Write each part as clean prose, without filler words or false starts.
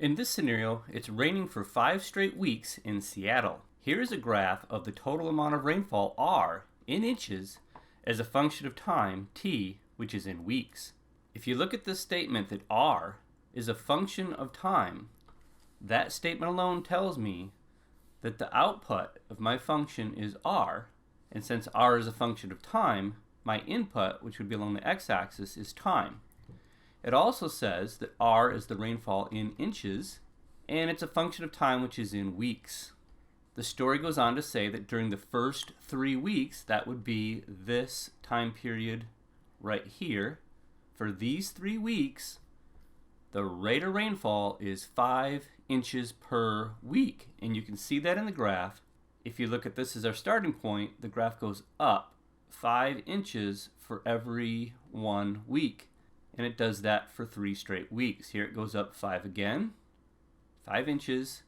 In this scenario, it's raining for 5 straight weeks in Seattle. Here is a graph of the total amount of rainfall, R, in inches as a function of time, T, which is in weeks. If you look at this statement that R is a function of time, that statement alone tells me that the output of my function is R, and since R is a function of time, my input, which would be along the x-axis, is time. It also says that R is the rainfall in inches, and it's a function of time, which is in weeks. The story goes on to say that during the first 3 weeks, that would be this time period right here, for these 3 weeks, the rate of rainfall is 5 inches per week. And you can see that in the graph. If you look at this as our starting point, the graph goes up 5 inches for every 1 week. And it does that for 3 straight weeks. Here it goes up 5 again, 5 inches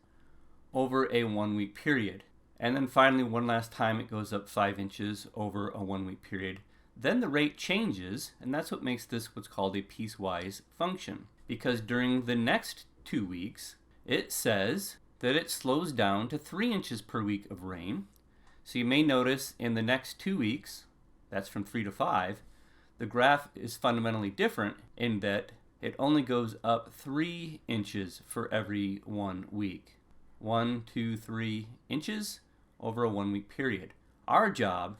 over a 1 week period. And then finally, one last time, it goes up 5 inches over a 1 week period. Then the rate changes, and that's what makes this what's called a piecewise function. Because during the next 2 weeks, it says that it slows down to 3 inches per week of rain. So you may notice in the next 2 weeks, that's from 3 to 5, the graph is fundamentally different in that it only goes up 3 inches for every 1 week. 1, 2, 3 inches over a 1 week period. Our job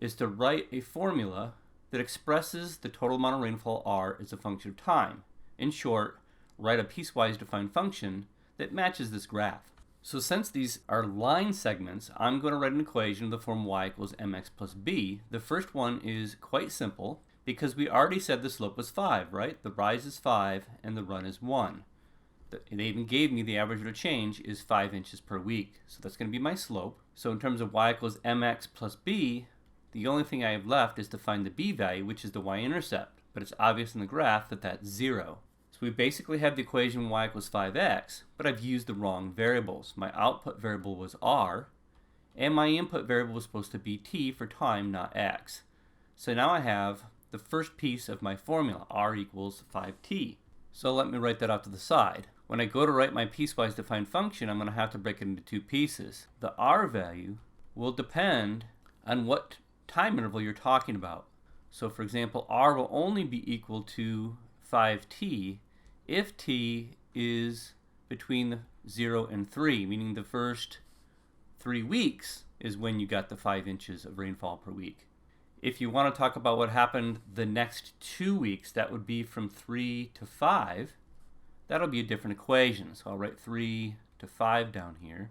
is to write a formula that expresses the total amount of rainfall R as a function of time. In short, write a piecewise defined function that matches this graph. So since these are line segments, I'm going to write an equation of the form y equals mx plus b. The first one is quite simple because we already said the slope was 5, right? The rise is 5 and the run is 1. They even gave me the average rate of change is 5 inches per week. So that's going to be my slope. So in terms of y equals mx plus b, the only thing I have left is to find the b value, which is the y-intercept. But it's obvious in the graph that that's 0. So we basically have the equation y equals 5x, but I've used the wrong variables. My output variable was r, and my input variable was supposed to be t for time, not x. So now I have the first piece of my formula, r equals 5t. So let me write that off to the side. When I go to write my piecewise defined function, I'm going to have to break it into 2 pieces. The r value will depend on what time interval you're talking about. So for example, r will only be equal to 5t if t is between 0 and 3, meaning the first 3 weeks is when you got the 5 inches of rainfall per week. If you want to talk about what happened the next 2 weeks, that would be from 3 to 5. That'll be a different equation. So I'll write 3 to 5 down here.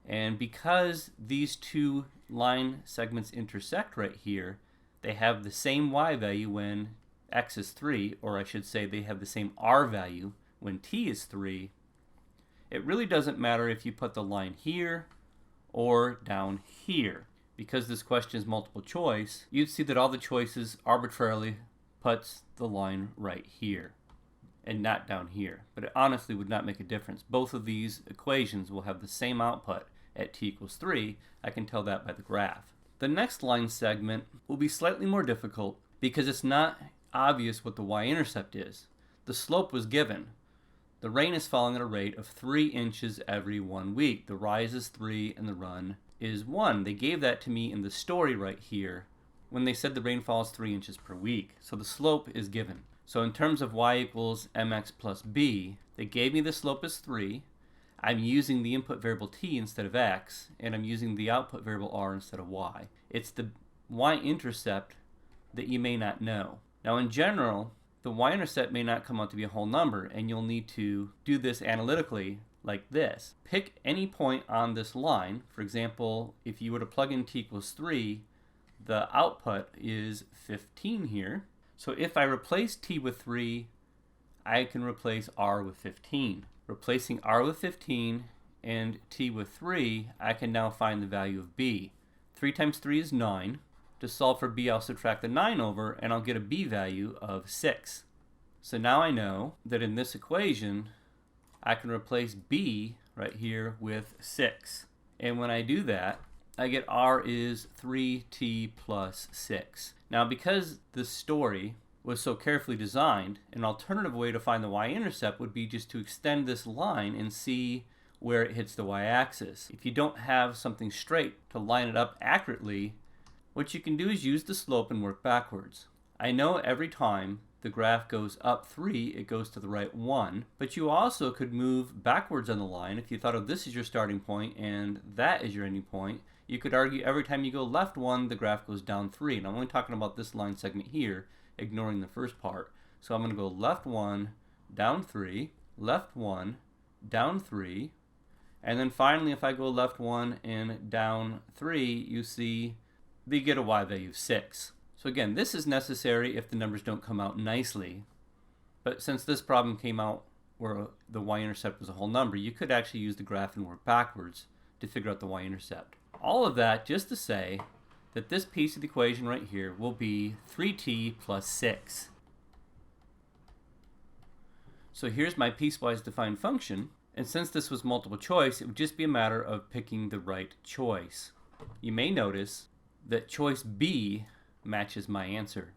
And because these 2 line segments intersect right here, they have the same y value when x is 3, or I should say they have the same r value when t is 3. It really doesn't matter if you put the line here or down here. Because this question is multiple choice, you'd see that all the choices arbitrarily puts the line right here and not down here. But it honestly would not make a difference. Both of these equations will have the same output at t equals 3. I can tell that by the graph. The next line segment will be slightly more difficult because it's not obvious what the y-intercept is. The slope was given. The rain is falling at a rate of 3 inches every 1 week. The rise is 3 and the run is 1. They gave that to me in the story right here when they said the rainfall is 3 inches per week. So the slope is given. So in terms of y equals mx plus b, they gave me the slope as 3. I'm using the input variable t instead of x, and I'm using the output variable r instead of y. It's the y-intercept that you may not know. Now in general, the y-intercept may not come out to be a whole number, and you'll need to do this analytically like this. Pick any point on this line. For example, if you were to plug in t equals 3, the output is 15 here. So if I replace t with 3, I can replace r with 15. Replacing r with 15 and t with 3, I can now find the value of b. 3 times 3 is 9. To solve for b, I'll subtract the 9 over, and I'll get a b value of 6. So now I know that in this equation, I can replace b right here with 6. And when I do that, I get r is 3t plus 6. Now because the story was so carefully designed, an alternative way to find the y-intercept would be just to extend this line and see where it hits the y-axis. If you don't have something straight to line it up accurately, what you can do is use the slope and work backwards. I know every time the graph goes up 3, it goes to the right 1, but you also could move backwards on the line. If you thought of this as your starting point and that is your ending point, you could argue every time you go left 1, the graph goes down 3. And I'm only talking about this line segment here, ignoring the first part. So I'm going to go left 1, down 3, left 1, down 3, and then finally if I go left 1 and down 3, you see you get a y value of 6. So again, this is necessary if the numbers don't come out nicely. But since this problem came out where the y-intercept was a whole number, you could actually use the graph and work backwards to figure out the y-intercept. All of that just to say that this piece of the equation right here will be 3t plus 6. So here's my piecewise defined function, and since this was multiple choice, it would just be a matter of picking the right choice. You may notice that choice B matches my answer.